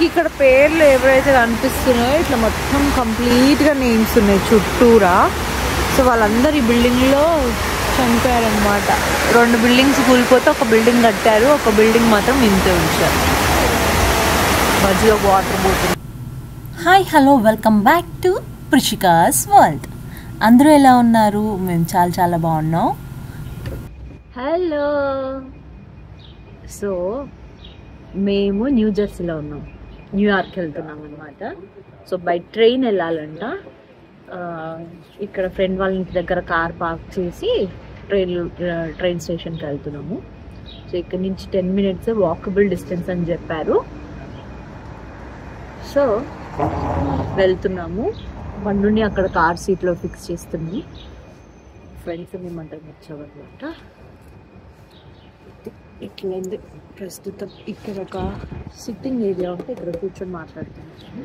ఇక్కడ పేర్లు ఎవరైతే కనిపిస్తున్నాయో ఇట్లా మొత్తం కంప్లీట్గా నేమ్స్ ఉన్నాయి చుట్టూరా. సో వాళ్ళందరూ ఈ బిల్డింగ్లో చనిపోయారనమాట. 2 బిల్డింగ్స్ కూలిపోతే ఒక బిల్డింగ్ కట్టారు, ఒక బిల్డింగ్ మాత్రం ఇంతే ఉంచారు. మధ్యలో వాటర్ పోతుంది. Hi hello welcome back to Prishika's world. అందరూ ఎలా ఉన్నారు? మేము చాలా చాలా బాగున్నాం. హలో. సో మేము న్యూ జెర్సీలో ఉన్నాం, న్యూయార్క్ వెళ్తున్నాం అనమాట. సో బై ట్రైన్ వెళ్ళాలంట. ఇక్కడ ఫ్రెండ్ వాళ్ళ ఇంటి దగ్గర కార్ పార్క్ చేసి ట్రైన్ స్టేషన్కి వెళ్తున్నాము. సో ఇక్కడ నుంచి 10 minutes వాకబుల్ డిస్టెన్స్ అని చెప్పారు. సో వెళ్తున్నాము. బండుని అక్కడ కార్ సీట్లో ఫిక్స్ చేస్తుంది. ఫ్రెండ్స్ మేమంతా వచ్చామన్నమాట. ఇట్లయింది ప్రస్తుతం. ఇక్కడ ఒక సిట్టింగ్ ఏరియా ఉంటే ఇక్కడ కూర్చొని మాట్లాడుతున్నాను.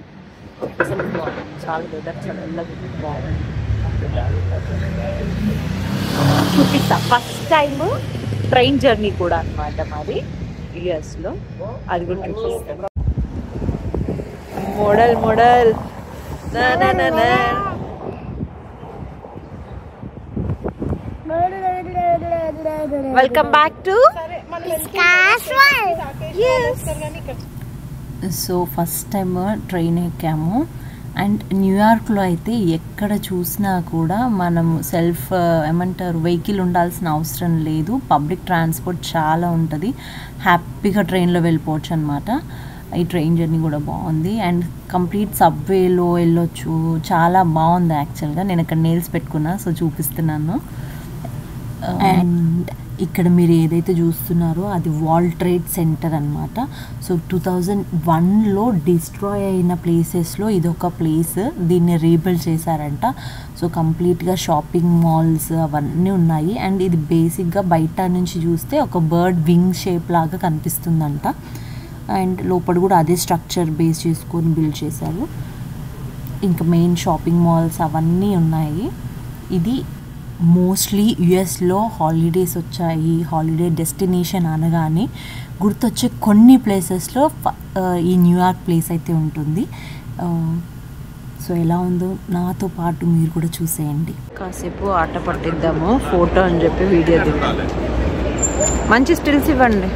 అసలు బాగుంది, చాలా వెదర్ చల్లగా బాగుంది. చూపిస్తా. ఫస్ట్ టైం ట్రైన్ జర్నీ కూడా అనమాట మాది యూఎస్లో. అది కూడా చూపిస్తాను. Model welcome back to so first time train ఎక్కాము. అండ్ న్యూయార్క్లో అయితే ఎక్కడ చూసినా కూడా మనం ఏమంటారు వెహికల్ ఉండాల్సిన అవసరం లేదు. పబ్లిక్ ట్రాన్స్పోర్ట్ చాలా ఉంటుంది. హ్యాపీగా ట్రైన్లో వెళ్ళిపోవచ్చు అనమాట. ఈ ట్రైన్ జర్నీ కూడా బాగుంది. అండ్ కంప్లీట్ సబ్వేలో వెళ్ళొచ్చు. చాలా బాగుంది యాక్చువల్గా. నేను ఇక్కడ నెయిల్స్ పెట్టుకున్నా, సో చూపిస్తున్నాను. అండ్ ఇక్కడ మీరు ఏదైతే చూస్తున్నారో అది వరల్డ్ ట్రేడ్ సెంటర్ అనమాట. సో 2001లో డిస్ట్రాయ్ అయిన ప్లేసెస్లో ఇదొక ప్లేస్. దీన్ని రీబిల్డ్ చేశారంట. సో కంప్లీట్గా షాపింగ్ మాల్స్ అవన్నీ ఉన్నాయి. అండ్ ఇది బేసిక్గా బయట నుంచి చూస్తే ఒక బర్డ్ వింగ్ షేప్ లాగా కనిపిస్తుందంట. అండ్ లోపల కూడా అదే స్ట్రక్చర్ బేస్ చేసుకొని బిల్డ్ చేశారు. ఇంకా మెయిన్ షాపింగ్ మాల్స్ అవన్నీ ఉన్నాయి. ఇది మోస్ట్లీ యుఎస్లో హాలిడేస్ వచ్చాయి, హాలిడే డెస్టినేషన్ అనగానే గుర్తొచ్చే కొన్ని ప్లేసెస్లో ఈ న్యూయార్క్ ప్లేస్ అయితే ఉంటుంది. సో ఎలా ఉందో నాతో పాటు మీరు కూడా చూసేయండి. కాసేపు ఆట పట్టిద్దాము, ఫోటో అని చెప్పి వీడియో దిగాలి. మంచి స్టిల్స్ ఇవ్వండి.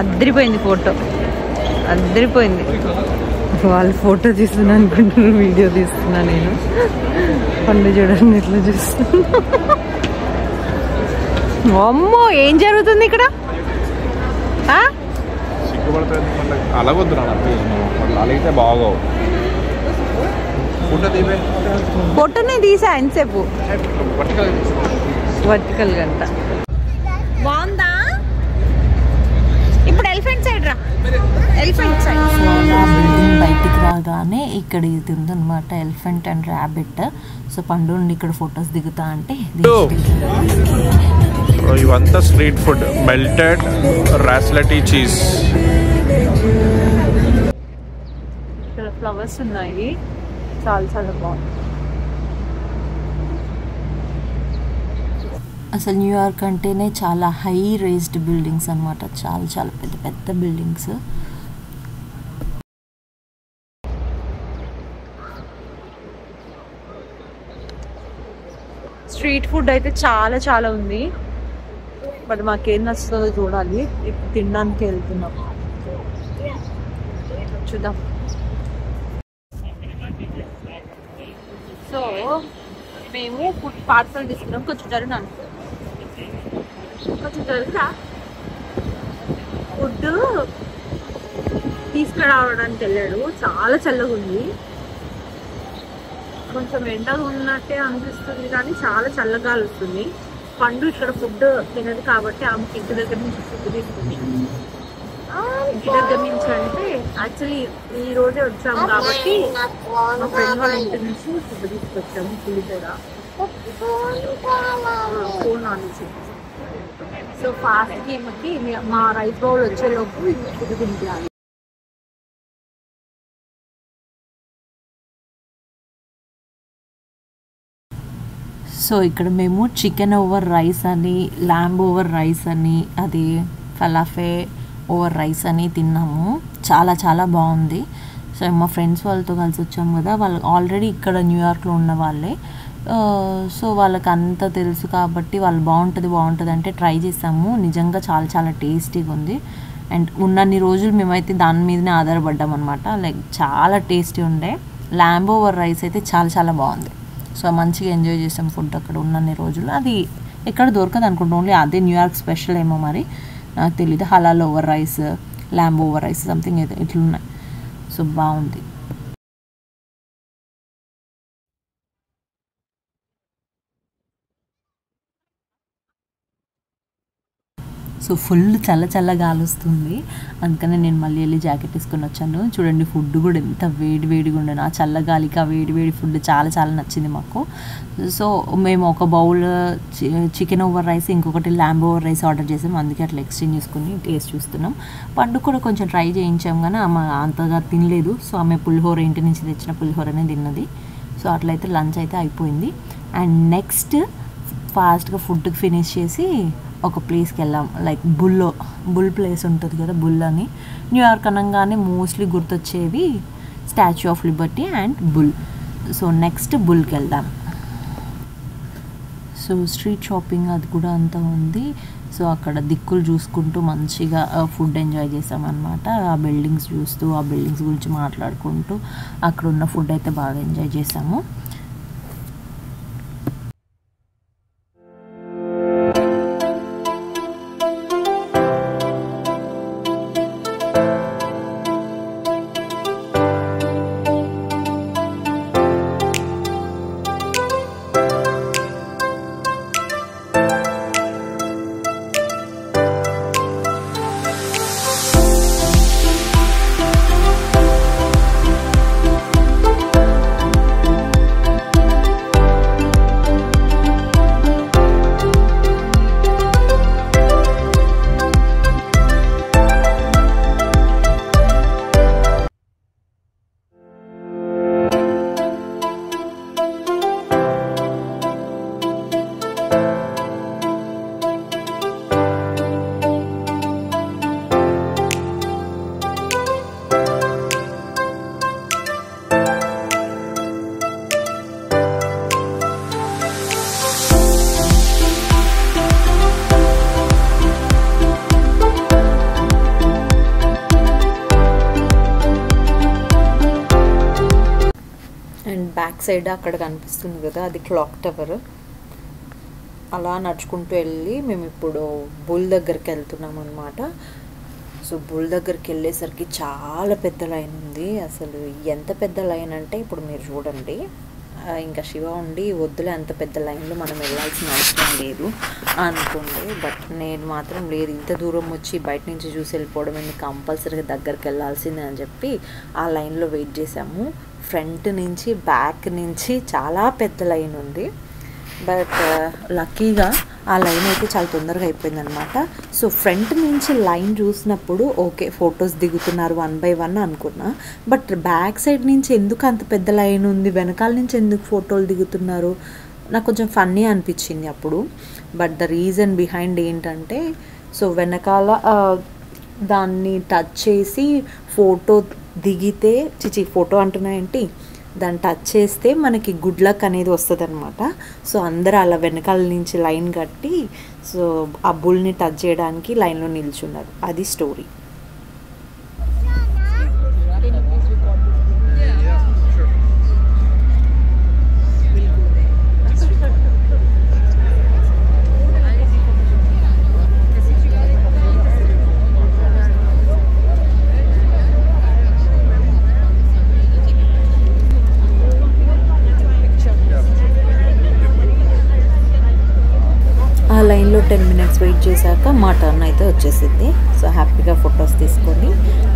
అద్దరిపోయింది ఫోటో, అద్దరిపోయింది. వాళ్ళు ఫోటో తీస్తున్నా అనుకుంటున్నారు, వీడియో తీస్తున్నా నేను. పండు చూడండి ఎట్లా చూస్తున్నా. అమ్మో ఏం జరుగుతుంది ఇక్కడ? ఫోటోనే తీసా ఎంతసేపు. వర్టికల్ గంట బాగుందా? ఇప్పుడు ఎలిఫెంట్ సైడ్ రా. ఎలిఫెంట్ సైడ్ బిల్డింగ్ బయటికి రాగానే ఇక్కడ ఇది ఉందన్నమాట, ఎలిఫెంట్ అండ్ ర్యాబిట్. సో పండు ఇక్కడ ఫొటోస్ దిగుతా అంటే ఇవంతా street food. Melted raclette cheese. ఇక్కడ ఫ్లవర్స్ ఉన్నాయి, చాలా చాలా బాగుంది. అసలు న్యూయార్క్ అంటేనే చాలా హై రేస్డ్ బిల్డింగ్స్ అనమాట. చాలా చాలా పెద్ద పెద్ద బిల్డింగ్స్. స్ట్రీట్ ఫుడ్ అయితే చాలా చాలా ఉంది. బట్ మాకేం నచ్చుతుందో చూడాలి. ఇప్పుడు తినడానికి వెళ్తున్నాం, చూద్దాం. సో మేము ఫుడ్ పార్సల్ తీసుకున్నాం. కొంచెం జరుగుతాను, కొంచెం జరుగుతా. ఫుడ్ తీసుకురావడానికి వెళ్ళాడు. చాలా చల్లగా ఉంది, కొంచెం ఎండగా ఉన్నట్టే అనిపిస్తుంది కానీ చాలా చల్లగా వస్తుంది. పండు ఇక్కడ ఫుడ్ తినదు కాబట్టి ఆమెకి ఇంటి దగ్గర నుంచి ఫుడ్ తీసుకుంది. ఇంటి దగ్గర నుంచి అంటే యాక్చువల్లీ ఈ రోజే వచ్చాము కాబట్టి మా ఫ్రెండ్ వాళ్ళ ఇంటి నుంచి ఫుడ్ తీసుకొచ్చాము. పులిహోర, ఫోన్ ఆన్ చేసి. సో ఫాస్ట్ గేమ్కి మా రైస్ బౌల్ వచ్చేలోపు ఫుడ్ తింటాను. సో ఇక్కడ మేము చికెన్ ఓవర్ రైస్ అని, ల్యాంబ్ ఓవర్ రైస్ అని, అది ఫలాఫే ఓవర్ రైస్ అని తిన్నాము. చాలా చాలా బాగుంది. సో మా ఫ్రెండ్స్ వాళ్ళతో కలిసి వచ్చాము కదా, వాళ్ళు ఆల్రెడీ ఇక్కడ న్యూయార్క్లో ఉన్న వాళ్ళే. సో వాళ్ళకి అంతా తెలుసు కాబట్టి వాళ్ళు బాగుంటుంది అంటే ట్రై చేసాము. నిజంగా చాలా చాలా టేస్టీగా ఉంది. అండ్ ఉన్నన్ని రోజులు మేమైతే దాని మీదనే ఆధారపడ్డాం అనమాట. లైక్ చాలా టేస్టీ ఉండే. ల్యాంబ్ ఓవర్ రైస్ అయితే చాలా చాలా బాగుంది. సో మంచిగా ఎంజాయ్ చేసాం ఫుడ్ అక్కడ ఉన్నన్ని రోజులు. అది ఎక్కడ దొరకదు అనుకుంటా, ఓన్లీ అదే న్యూయార్క్ స్పెషల్ ఏమో మరి నాకు తెలియదు. Halal over rice, lamb over rice something అయితే ఇట్లున్నాయి. సో బాగుంది. సో ఫుల్ చల్ల గాలి వస్తుంది, అందుకనే నేను మళ్ళీ వెళ్ళి జాకెట్ తీసుకొని వచ్చాను. చూడండి ఫుడ్ కూడా ఎంత వేడిగా ఉండను. ఆ చల్లగాలికి ఆ వేడి ఫుడ్ చాలా చాలా నచ్చింది మాకు. సో మేము ఒక బౌల్ చికెన్ ఓవర్ రైస్, ఇంకొకటి ల్యాంబ్ ఓవర్ రైస్ ఆర్డర్ చేసాము. అందుకే అట్లా ఎక్స్చేంజ్ చేసుకుని టేస్ట్ చూస్తున్నాం. పండు కూడా కొంచెం ట్రై చేయించాం కానీ ఆమె అంతగా తినలేదు. సో ఆమె పులిహోర, ఇంటి నుంచి తెచ్చిన పులిహోరనే తిన్నది. సో అట్లయితే లంచ్ అయితే అయిపోయింది. అండ్ నెక్స్ట్ ఫాస్ట్గా ఫుడ్కి ఫినిష్ చేసి ఒక ప్లేస్కి వెళ్ళాం. లైక్ బుల్ ప్లేస్ ఉంటుంది కదా, బుల్ అని. న్యూయార్క్ అనగానే మోస్ట్లీ గుర్తొచ్చేవి statue of liberty and bull. So next బుల్కి వెళ్దాం. సో స్ట్రీట్ షాపింగ్ అది కూడా అంతా ఉంది. సో అక్కడ దిక్కులు చూసుకుంటూ మంచిగా ఫుడ్ ఎంజాయ్ చేసామన్నమాట. ఆ బిల్డింగ్స్ చూస్తూ, ఆ బిల్డింగ్స్ గురించి మాట్లాడుకుంటూ అక్కడ ఉన్న ఫుడ్ అయితే బాగా ఎంజాయ్ చేసాము. బ్యాక్ సైడ్ అక్కడ కనిపిస్తుంది కదా, అది క్లాక్ టవర్. అలా నడుచుకుంటూ వెళ్ళి మేము ఇప్పుడు బుల్ దగ్గరికి వెళ్తున్నాం అనమాట. సో బుల్ దగ్గరికి వెళ్ళేసరికి చాలా పెద్ద లైన్ ఉంది. అసలు ఎంత పెద్ద లైన్ అంటే ఇప్పుడు మీరు చూడండి. ఇంకా శివ ఉండి వద్దులే అంత పెద్ద లైన్లో మనం వెళ్ళాల్సిన అవసరం లేదు అనుకోండి. బట్ నేను మాత్రం లేదు, ఇంత దూరం వచ్చి బయట నుంచి చూసి వెళ్ళిపోవడం ఎందుకు, కంపల్సరీగా దగ్గరికి వెళ్ళాల్సిందే అని చెప్పి ఆ లైన్లో వెయిట్ చేసాము. ఫ్రంట్ నుంచి బ్యాక్ నుంచి చాలా పెద్ద లైన్ ఉంది. బట్ లక్కీగా ఆ లైన్ అయితే చాలా తొందరగా అయిపోయిందనమాట. సో ఫ్రంట్ నుంచి లైన్ చూసినప్పుడు ఓకే ఫొటోస్ దిగుతున్నారు 1 by 1 అనుకున్నా. బట్ బ్యాక్ సైడ్ నుంచి ఎందుకు అంత పెద్ద లైన్ ఉంది, వెనకాల నుంచి ఎందుకు ఫోటోలు దిగుతున్నారు, నాకు కొంచెం ఫన్నీ అనిపించింది అప్పుడు. బట్ ద రీజన్ బిహైండ్ ఏంటంటే, సో వెనకాల దాన్ని టచ్ చేసి ఫోటో దిగితే, ఫోటో అంటున్నా ఏంటి, దాన్ని టచ్ చేస్తే మనకి గుడ్ లక్ అనేది వస్తుంది అనమాట. సో అందరూ అలా వెనకాల నుంచి లైన్ కట్టి సో ఆ బుల్ని టచ్ చేయడానికి లైన్లో నిల్చున్నారు. అది స్టోరీ. ఆ లైన్లో 10 minutes వెయిట్ చేశాక మా టర్న్ అయితే వచ్చేసింది. సో హ్యాపీగా ఫొటోస్ తీసుకొని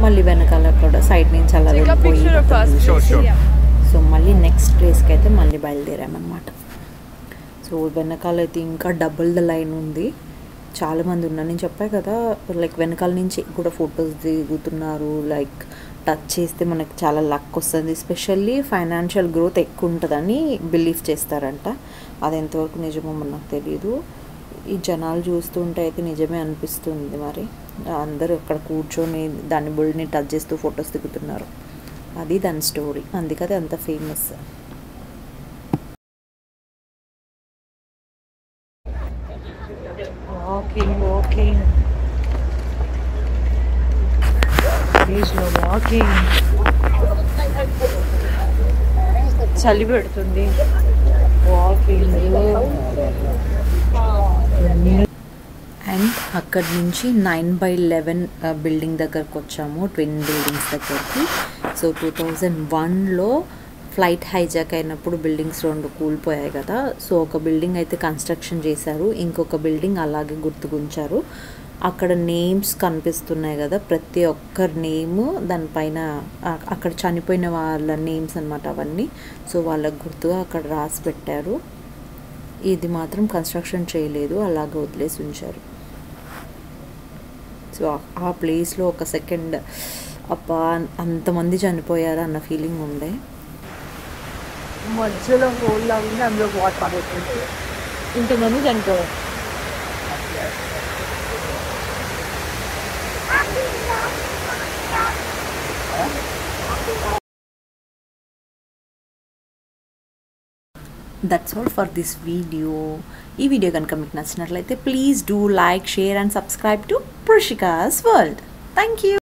మళ్ళీ వెనకాల కూడా సైడ్ నుంచి అలా వెళ్ళిపోయి సో మళ్ళీ నెక్స్ట్ ప్లేస్కి అయితే మళ్ళీ బయలుదేరామన్నమాట. సో వెనకాల అయితే ఇంకా డబుల్ ద లైన్ ఉంది, చాలామంది ఉన్నారు. నేను చెప్పాను కదా లైక్ వెనకాల నుంచి కూడా ఫొటోస్ దిగుతున్నారు, లైక్ టచ్ చేస్తే మనకి చాలా లక్ వస్తుంది, ఎస్పెషల్లీ ఫైనాన్షియల్ గ్రోత్ ఎక్కువ ఉంటుందని బిలీవ్ చేస్తారంట. అది ఎంతవరకు నిజమో మనకు తెలియదు. ఈ జనాలు చూస్తుంటే అయితే నిజమే అనిపిస్తుంది. మరి అందరూ అక్కడ కూర్చొని దాని బుల్ని టచ్ చేస్తూ ఫొటోస్ దిగుతున్నారు. అది దాని స్టోరీ, అందుకది అంత ఫేమస్. వాకింగ్ చలి పెడుతుంది. అండ్ అక్కడి నుంచి 9/11 బిల్డింగ్ దగ్గరకు వచ్చాము, ట్విన్ బిల్డింగ్స్ దగ్గరికి. సో 2001లో ఫ్లైట్ హైజాక్ అయినప్పుడు బిల్డింగ్స్ 2 కూలిపోయాయి కదా. సో ఒక బిల్డింగ్ అయితే కన్స్ట్రక్షన్ చేశారు, ఇంకొక బిల్డింగ్ అలాగే గుర్తుకుంచారు. అక్కడ నేమ్స్ కనిపిస్తున్నాయి కదా, ప్రతి ఒక్కరి నేము దానిపైన అక్కడ చనిపోయిన వాళ్ళ నేమ్స్ అన్నమాట అవన్నీ. సో వాళ్ళకు గుర్తుగా అక్కడ రాసి పెట్టారు. ఇది మాత్రం కన్స్ట్రక్షన్ చేయలేదు, అలాగే వదిలేసి ఉంచారు. సో ఆ ప్లేస్లో ఒక సెకండ్ అబ్బా అంతమంది చనిపోయారు అన్న ఫీలింగ్ ఉండే. మధ్యలో హోల్ లాగా ఉంది, అందులో వాటర్ పడుతుంది. ఇంతమంది చనిపోయారు. That's all for this video. ఈ వీడియో కనుక మీకు నచ్చినట్లయితే please do like, share and subscribe to Prishika's world. Thank you.